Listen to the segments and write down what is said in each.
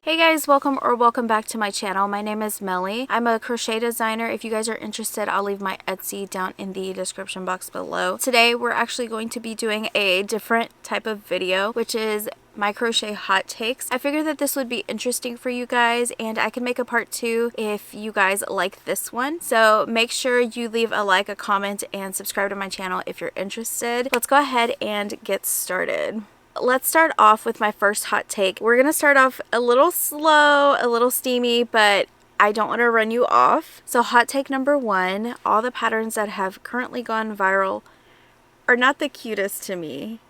Hey guys, welcome back to my channel. My name is Melly. I'm a crochet designer. If you guys are interested, I'll leave my Etsy down in the description box below. Today we're actually going to be doing a different type of video, which is my crochet hot takes. I figured that this would be interesting for you guys, and I can make a part 2 if you guys like this one. So make sure you leave a like, a comment, and subscribe to my channel if you're interested. Let's go ahead and get started. Let's start off with my first hot take. We're going to start off a little slow, a little steamy, but I don't want to run you off. So hot take number 1, all the patterns that have currently gone viral are not the cutest to me.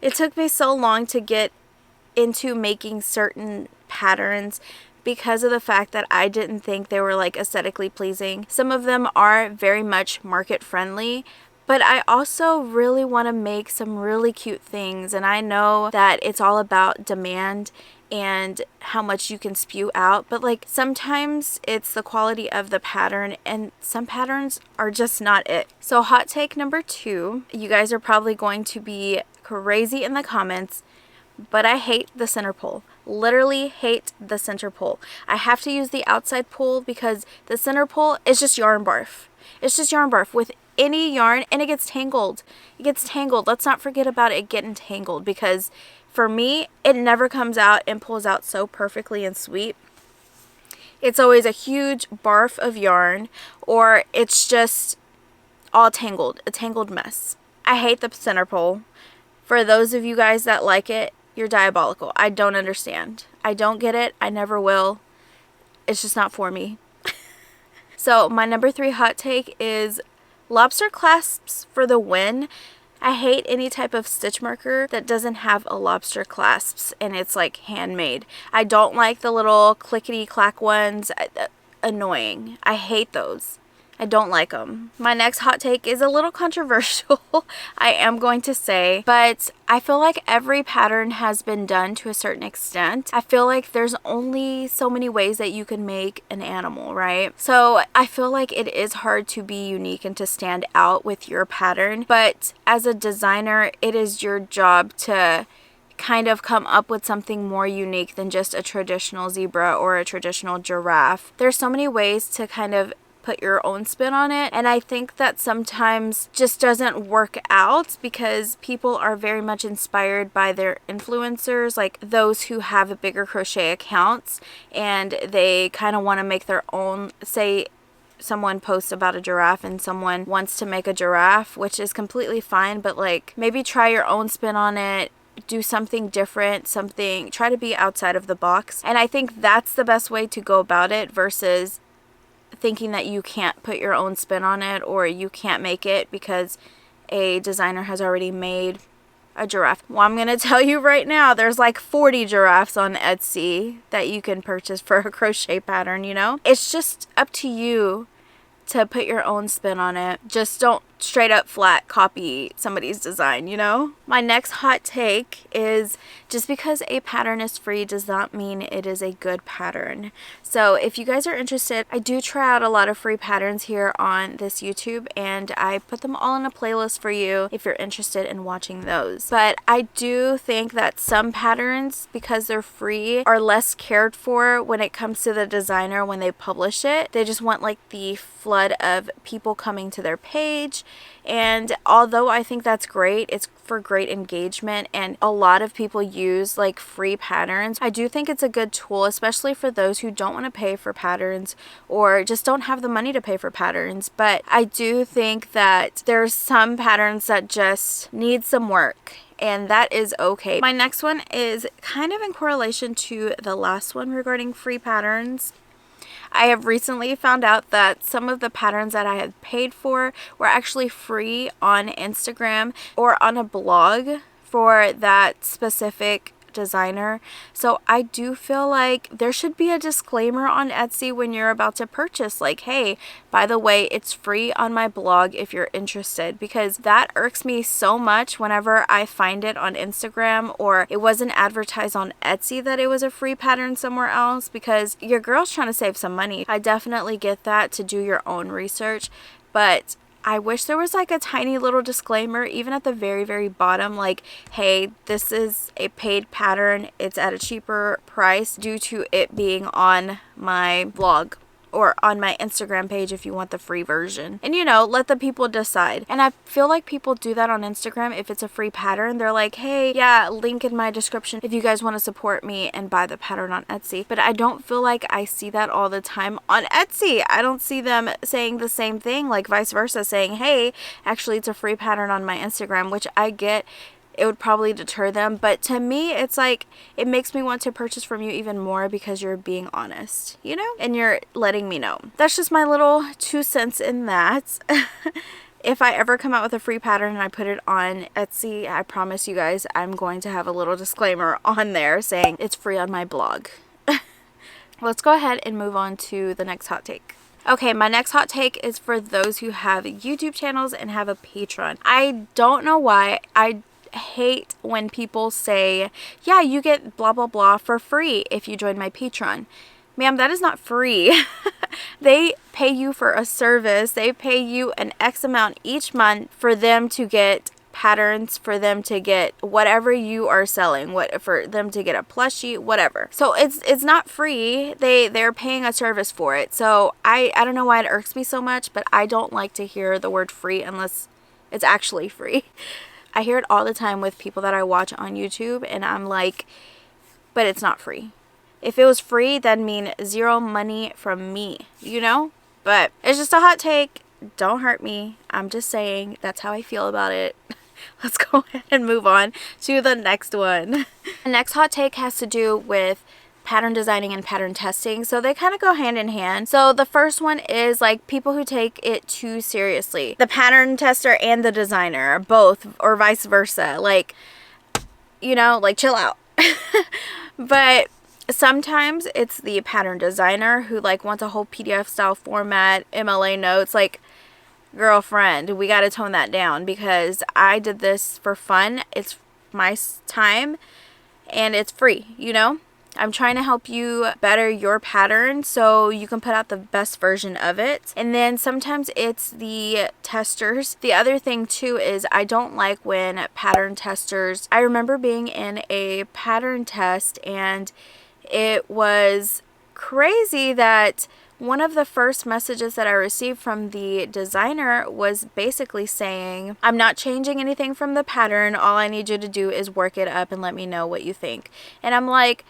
It took me so long to get into making certain patterns because of the fact that I didn't think they were like aesthetically pleasing. Some of them are very much market friendly, but I also really want to make some really cute things, and I know that it's all about demand and how much you can spew out, but like sometimes it's the quality of the pattern, and some patterns are just not it. So hot take number 2, you guys are probably going to be crazy in the comments, but I hate the center pole. Literally hate the center pole. I have to use the outside pole because the center pole is just yarn barf. It's just yarn barf with any yarn, and it gets tangled. It gets tangled. Let's not forget about it getting tangled, because for me, it never comes out and pulls out so perfectly and sweet. It's always a huge barf of yarn, or it's just all tangled, a tangled mess. I hate the center pole. For those of you guys that like it, you're diabolical. I don't understand. I don't get it. I never will. It's just not for me. So my number 3 hot take is lobster clasps for the win. I hate any type of stitch marker that doesn't have a lobster clasps and it's like handmade. I don't like the little clickety clack ones. Annoying. I hate those. I don't like them. My next hot take is a little controversial, I am going to say, but I feel like every pattern has been done to a certain extent. I feel like there's only so many ways that you can make an animal, right? So I feel like it is hard to be unique and to stand out with your pattern, but as a designer, it is your job to kind of come up with something more unique than just a traditional zebra or a traditional giraffe. There's so many ways to kind of put your own spin on it, and I think that sometimes just doesn't work out because people are very much inspired by their influencers, like those who have bigger crochet accounts, and they kind of want to make their own. Say someone posts about a giraffe and someone wants to make a giraffe, which is completely fine, but like maybe try your own spin on it. Do something different, try to be outside of the box, and I think that's the best way to go about it versus thinking that you can't put your own spin on it or you can't make it because a designer has already made a giraffe. Well, I'm gonna tell you right now, there's like 40 giraffes on Etsy that you can purchase for a crochet pattern, you know? It's just up to you to put your own spin on it. Just don't straight up flat copy somebody's design, you know? My next hot take is just because a pattern is free does not mean it is a good pattern. So if you guys are interested, I do try out a lot of free patterns here on this YouTube, and I put them all in a playlist for you if you're interested in watching those. But I do think that some patterns, because they're free, are less cared for when it comes to the designer when they publish it. They just want like the flood of people coming to their page, and although I think that's great, it's for great engagement and a lot of people use like free patterns, I do think it's a good tool, especially for those who don't want to pay for patterns or just don't have the money to pay for patterns. But I do think that there's some patterns that just need some work, and that is okay. My next one is kind of in correlation to the last one regarding free patterns. I have recently found out that some of the patterns that I had paid for were actually free on Instagram or on a blog for that specific designer. So I do feel like there should be a disclaimer on Etsy when you're about to purchase, like, hey, by the way, it's free on my blog if you're interested, because that irks me so much whenever I find it on Instagram or it wasn't advertised on Etsy that it was a free pattern somewhere else, because your girl's trying to save some money. I definitely get that, to do your own research, but I wish there was like a tiny little disclaimer, even at the very, very bottom, like, hey, this is a paid pattern. It's at a cheaper price due to it being on my blog or on my Instagram page if you want the free version. And you know, let the people decide. And I feel like people do that on Instagram. If it's a free pattern, they're like, hey, yeah, link in my description if you guys want to support me and buy the pattern on Etsy. But I don't feel like I see that all the time on Etsy. I don't see them saying the same thing, like vice versa, saying, hey, actually it's a free pattern on my Instagram, which I get it would probably deter them, but to me it's like it makes me want to purchase from you even more because you're being honest, you know, and you're letting me know. That's just my little 2 cents in that. If I ever come out with a free pattern and I put it on Etsy, I promise you guys I'm going to have a little disclaimer on there saying it's free on my blog. Let's go ahead and move on to the next hot take. Okay, my next hot take is for those who have YouTube channels and have a Patreon. I don't know why I hate when people say, yeah, you get blah blah blah for free if you join my Patreon. Ma'am, that is not free. They pay you for a service. They pay you an X amount each month for them to get patterns, for them to get whatever you are selling, for them to get a plushie, whatever. So it's not free. They're paying a service for it. So I don't know why it irks me so much, but I don't like to hear the word free unless it's actually free. I hear it all the time with people that I watch on YouTube, and I'm like, but it's not free. If it was free, that'd mean zero money from me, you know? But it's just a hot take. Don't hurt me. I'm just saying that's how I feel about it. Let's go ahead and move on to the next one. The next hot take has to do with pattern designing and pattern testing, so they kind of go hand in hand. So the first one is like people who take it too seriously. The pattern tester and the designer, both, or vice versa. Like, you know, like chill out. But sometimes it's the pattern designer who like wants a whole PDF style format, MLA notes. Like, girlfriend, we got to tone that down because I did this for fun. It's my time and it's free, you know? I'm trying to help you better your pattern so you can put out the best version of it. And then sometimes it's the testers. The other thing too is I don't like when pattern testers, I remember being in a pattern test and it was crazy that one of the first messages that I received from the designer was basically saying, I'm not changing anything from the pattern. All I need you to do is work it up and let me know what you think. And I'm like,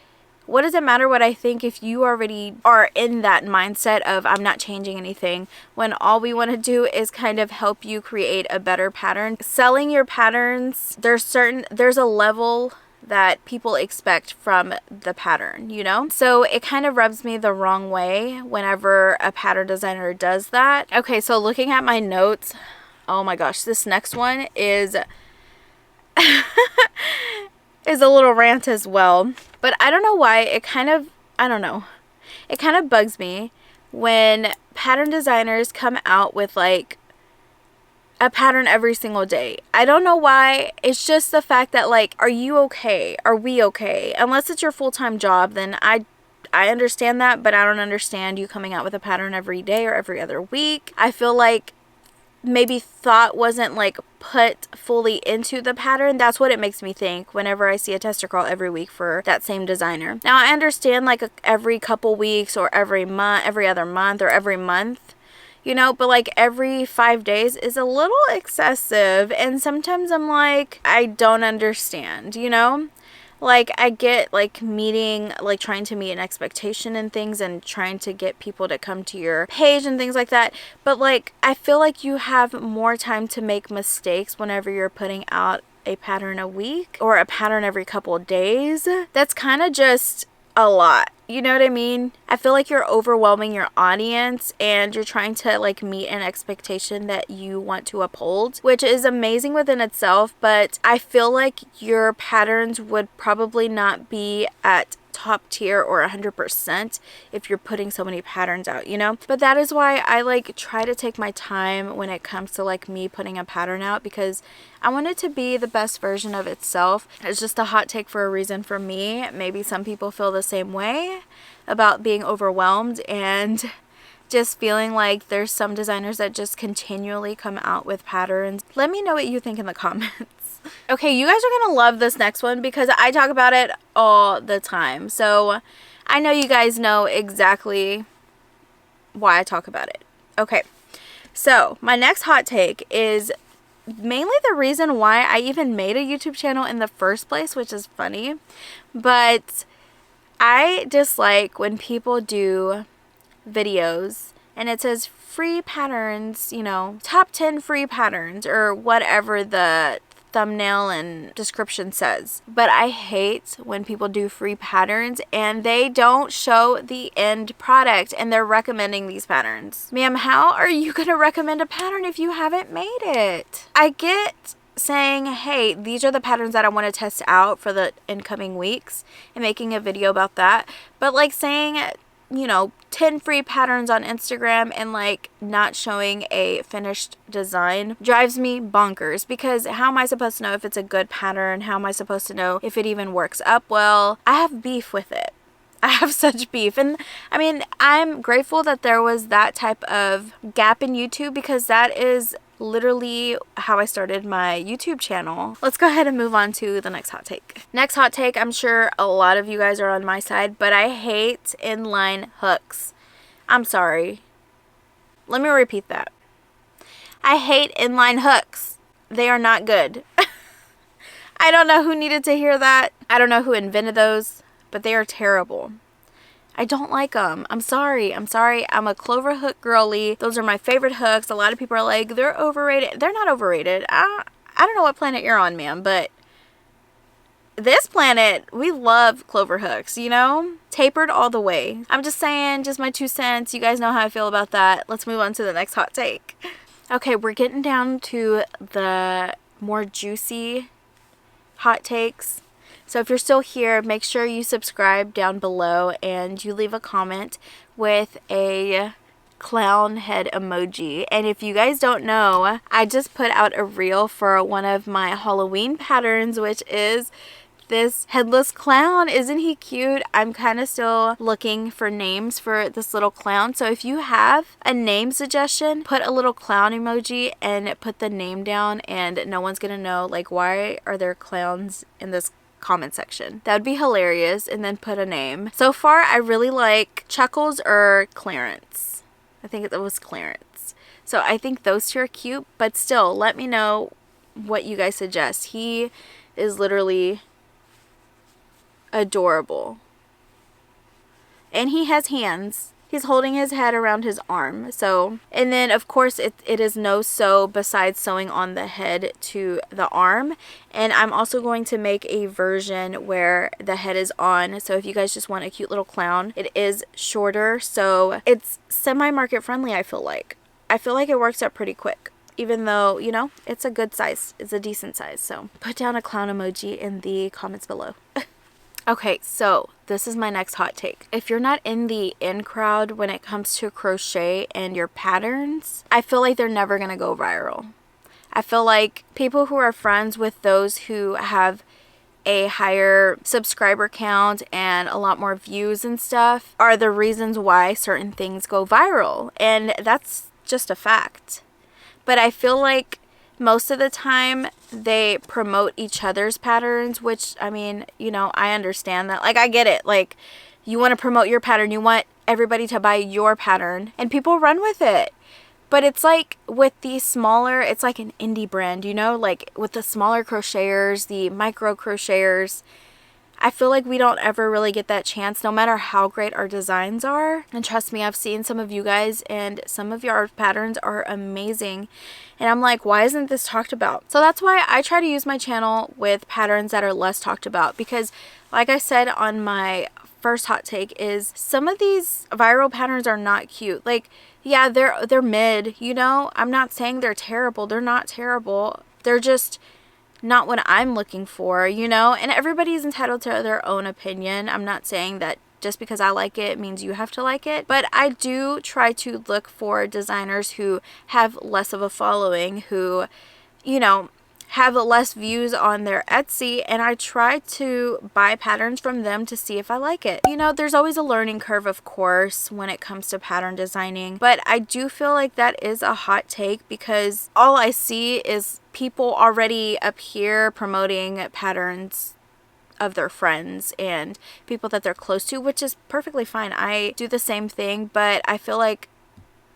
what does it matter what I think if you already are in that mindset of I'm not changing anything, when all we want to do is kind of help you create a better pattern. Selling your patterns, there's a level that people expect from the pattern, you know? So it kind of rubs me the wrong way whenever a pattern designer does that. Okay, so looking at my notes, oh my gosh, this next one is is a little rant as well. But I don't know why, it kind of bugs me when pattern designers come out with like a pattern every single day. I don't know why. It's just the fact that like, are you okay? Are we okay? Unless it's your full-time job, then I understand that, but I don't understand you coming out with a pattern every day or every other week. I feel like maybe thought wasn't like put fully into the pattern. That's what it makes me think whenever I see a tester call every week for that same designer. Now I understand like every couple weeks or every month, every other month or every month, you know, but like every 5 days is a little excessive. And sometimes I'm like, I don't understand, you know? Like I get like trying to meet an expectation and things and trying to get people to come to your page and things like that. But like, I feel like you have more time to make mistakes whenever you're putting out a pattern a week or a pattern every couple of days. That's kind of just a lot. You know what I mean? I feel like you're overwhelming your audience and you're trying to like meet an expectation that you want to uphold, which is amazing within itself, but I feel like your patterns would probably not be at top tier or 100% if you're putting so many patterns out, you know? But that is why I like try to take my time when it comes to like me putting a pattern out, because I want it to be the best version of itself. It's just a hot take for a reason for me. Maybe some people feel the same way about being overwhelmed, and just feeling like there's some designers that just continually come out with patterns. Let me know what you think in the comments. Okay, you guys are gonna love this next one because I talk about it all the time. So I know you guys know exactly why I talk about it. Okay, so my next hot take is mainly the reason why I even made a YouTube channel in the first place, which is funny, but I dislike when people do videos and it says free patterns, you know, top 10 free patterns or whatever the thumbnail and description says. But I hate when people do free patterns and they don't show the end product and they're recommending these patterns. Ma'am, how are you gonna recommend a pattern if you haven't made it? I get saying, hey, these are the patterns that I want to test out for the incoming weeks and making a video about that, but like saying, you know, 10 free patterns on Instagram and like not showing a finished design drives me bonkers, because how am I supposed to know if it's a good pattern? How am I supposed to know if it even works up well? I have beef with it. I have such beef. And I mean, I'm grateful that there was that type of gap in YouTube, because that is literally how I started my YouTube channel. Let's go ahead and move on to the next hot take. Next hot take, I'm sure a lot of you guys are on my side, but I hate inline hooks. I'm sorry. Let me repeat that. I hate inline hooks. They are not good. I don't know who needed to hear that. I don't know who invented those, but they are terrible. I don't like them. I'm sorry. I'm a clover hook girly. Those are my favorite hooks. A lot of people are like, they're overrated. They're not overrated. I don't know what planet you're on, ma'am, but this planet, we love clover hooks, you know? Tapered all the way. I'm just saying, just my 2 cents. You guys know how I feel about that. Let's move on to the next hot take. Okay, we're getting down to the more juicy hot takes. So if you're still here, make sure you subscribe down below and you leave a comment with a clown head emoji. And if you guys don't know, I just put out a reel for one of my Halloween patterns, which is this headless clown. Isn't he cute? I'm kind of still looking for names for this little clown. So if you have a name suggestion, put a little clown emoji and put the name down, and no one's gonna know, like, why are there clowns in this comment section. That would be hilarious. And then put a name. So far I really like Chuckles or Clarence. I think it was Clarence. So I think those two are cute, but still let me know what you guys suggest. He is literally adorable. And he has hands. He's holding his head around his arm. So, and then of course it is no sew besides sewing on the head to the arm. And I'm also going to make a version where the head is on. So if you guys just want a cute little clown, it is shorter. So it's semi-market friendly, I feel like. I feel like it works out pretty quick. Even though, you know, it's a good size. It's a decent size. So put down a clown emoji in the comments below. Okay, so this is my next hot take. If you're not in the in crowd when it comes to crochet and your patterns, I feel like they're never gonna go viral. I feel like people who are friends with those who have a higher subscriber count and a lot more views and stuff are the reasons why certain things go viral. And that's just a fact. But I feel like most of the time they promote each other's patterns, which, I mean, you know, I understand that. Like, I get it. Like, you want to promote your pattern. You want everybody to buy your pattern. And people run with it. But it's like with the smaller, it's like an indie brand, you know? Like with the smaller crocheters, the micro crocheters, I feel like we don't ever really get that chance, no matter how great our designs are. And trust me, I've seen some of you guys and some of your patterns are amazing. And I'm like, why isn't this talked about? So that's why I try to use my channel with patterns that are less talked about. Because like I said on my first hot take is some of these viral patterns are not cute. Like, yeah, they're mid, you know? I'm not saying they're terrible. They're not terrible. They're just not what I'm looking for, you know? And everybody's entitled to their own opinion. I'm not saying that just because I like it means you have to like it. But I do try to look for designers who have less of a following, who, you know, have less views on their Etsy, and I try to buy patterns from them to see if I like it. You know, there's always a learning curve, of course, when it comes to pattern designing, but I do feel like that is a hot take because all I see is people already up here promoting patterns of their friends and people that they're close to, which is perfectly fine. I do the same thing, but I feel like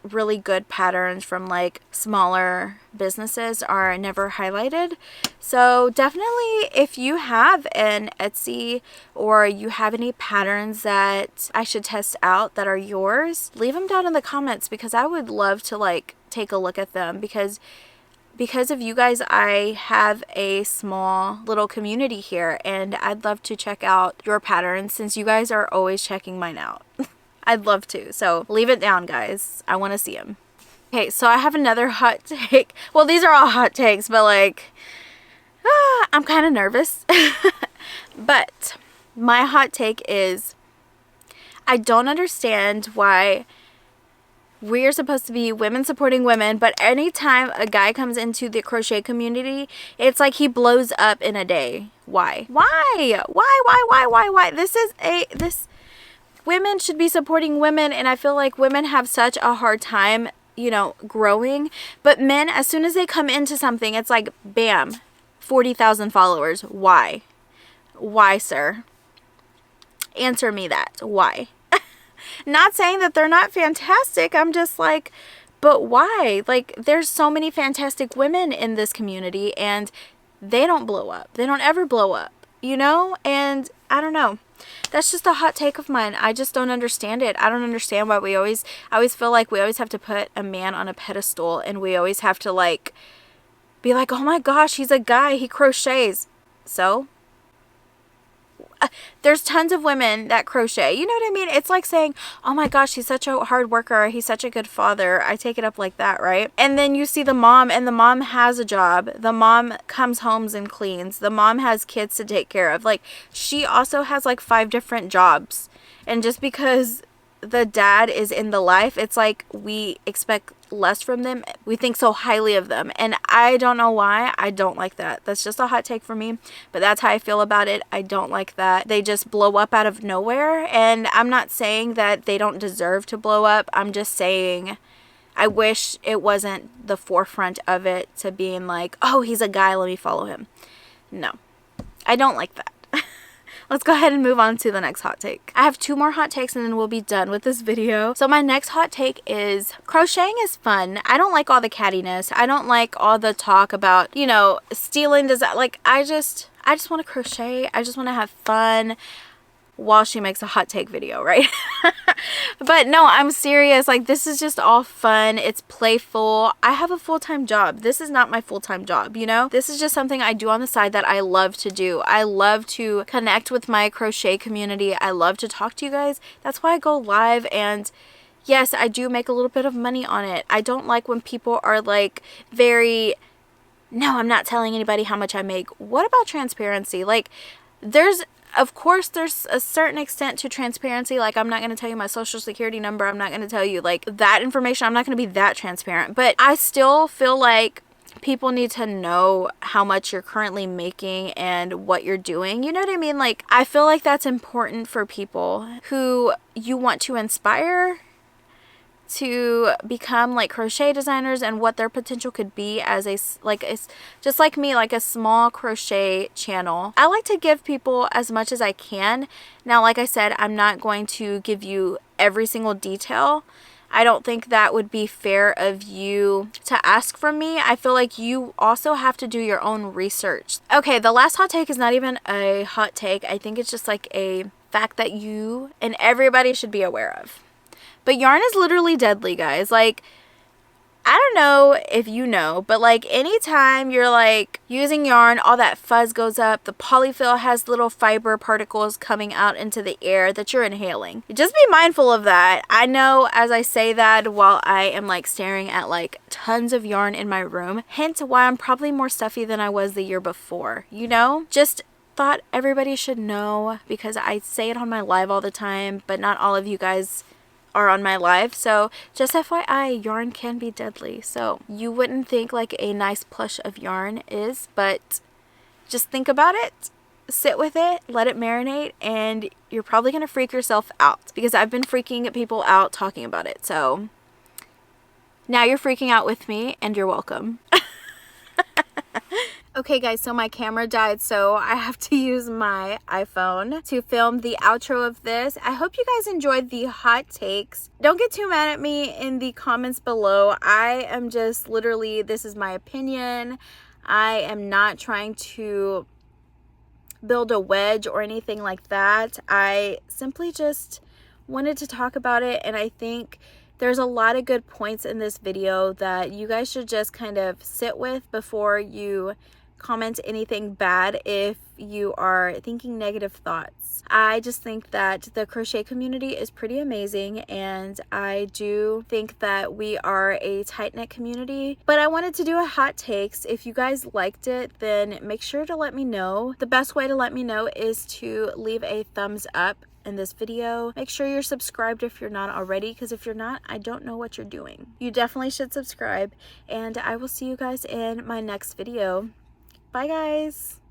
really good patterns from like smaller businesses are never highlighted. So definitely, if you have an Etsy or you have any patterns that I should test out that are yours, leave them down in the comments because I would love to like take a look at them, because of you guys I have a small little community here, and I'd love to check out your patterns since you guys are always checking mine out. I'd love to. So leave it down, guys. I want to see them. Okay, so I have another hot take. Well, these are all hot takes, but like, I'm kind of nervous. But my hot take is, I don't understand why we're supposed to be women supporting women, but anytime a guy comes into the crochet community, it's like he blows up in a day. Why? Why? This women should be supporting women, and I feel like women have such a hard time, you know, growing. But men, as soon as they come into something, it's like, bam, 40,000 followers. Why? Why, sir? Answer me that. Why? Not saying that they're not fantastic. I'm just like, but why? Like, there's so many fantastic women in this community, and they don't blow up. They don't ever blow up, you know? And I don't know. That's just a hot take of mine. I just don't understand it. I don't understand why I always feel like we always have to put a man on a pedestal, and we always have to like be like, oh my gosh, he's a guy, he crochets. So there's tons of women that crochet. You know what I mean? It's like saying, oh my gosh, he's such a hard worker, he's such a good father. I take it up like that, right? And then you see the mom, and the mom has a job. The mom comes home and cleans. The mom has kids to take care of. Like, she also has like 5 different jobs. And just because the dad is in the life, it's like we expect less from them. We think so highly of them, and I don't know why. I don't like that. That's just a hot take for me, but that's how I feel about it. I don't like that they just blow up out of nowhere, and I'm not saying that they don't deserve to blow up. I'm just saying I wish it wasn't the forefront of it to being like, oh, he's a guy, let me follow him. No, I don't like that. Let's go ahead and move on to the next hot take. I have 2 more hot takes and then we'll be done with this video. So my next hot take is, crocheting is fun. I don't like all the cattiness. I don't like all the talk about, you know, stealing design. Like, I just want to crochet. I just want to have fun while she makes a hot take video, right? But no, I'm serious. Like, this is just all fun. It's playful. I have a full-time job. This is not my full-time job, you know? This is just something I do on the side that I love to do. I love to connect with my crochet community. I love to talk to you guys. That's why I go live, and yes, I do make a little bit of money on it. I don't like when people are like very, no, I'm not telling anybody how much I make. What about transparency? Like, of course, there's a certain extent to transparency. Like, I'm not going to tell you my social security number. I'm not going to tell you like that information. I'm not going to be that transparent. But I still feel like people need to know how much you're currently making and what you're doing. You know what I mean? Like, I feel like that's important for people who you want to inspire to become like crochet designers and what their potential could be as just like me, like a small crochet channel. I like to give people as much as I can. Now, like I said, I'm not going to give you every single detail. I don't think that would be fair of you to ask from me. I feel like you also have to do your own research. Okay, the last hot take is not even a hot take. I think it's just like a fact that you and everybody should be aware of. But yarn is literally deadly, guys. Like, I don't know if you know, but like anytime you're like using yarn, all that fuzz goes up. The polyfill has little fiber particles coming out into the air that you're inhaling. Just be mindful of that. I know as I say that while I am like staring at like tons of yarn in my room. Hence why I'm probably more stuffy than I was the year before, you know? Just thought everybody should know because I say it on my live all the time, but not all of you guys are on my life. So just FYI, yarn can be deadly. So you wouldn't think like a nice plush of yarn is, but just think about it, sit with it, let it marinate, and you're probably gonna freak yourself out, because I've been freaking people out talking about it. So now you're freaking out with me, and you're welcome. Okay guys, so my camera died, so I have to use my iPhone to film the outro of this. I hope you guys enjoyed the hot takes. Don't get too mad at me in the comments below. I am just literally, this is my opinion. I am not trying to build a wedge or anything like that. I simply just wanted to talk about it, and I think there's a lot of good points in this video that you guys should just kind of sit with before you comment anything bad if you are thinking negative thoughts. I just think that the crochet community is pretty amazing, and I do think that we are a tight-knit community. But I wanted to do a hot takes. If you guys liked it, then make sure to let me know. The best way to let me know is to leave a thumbs up in this video. Make sure you're subscribed if you're not already, because if you're not, I don't know what you're doing. You definitely should subscribe, and I will see you guys in my next video. Bye guys.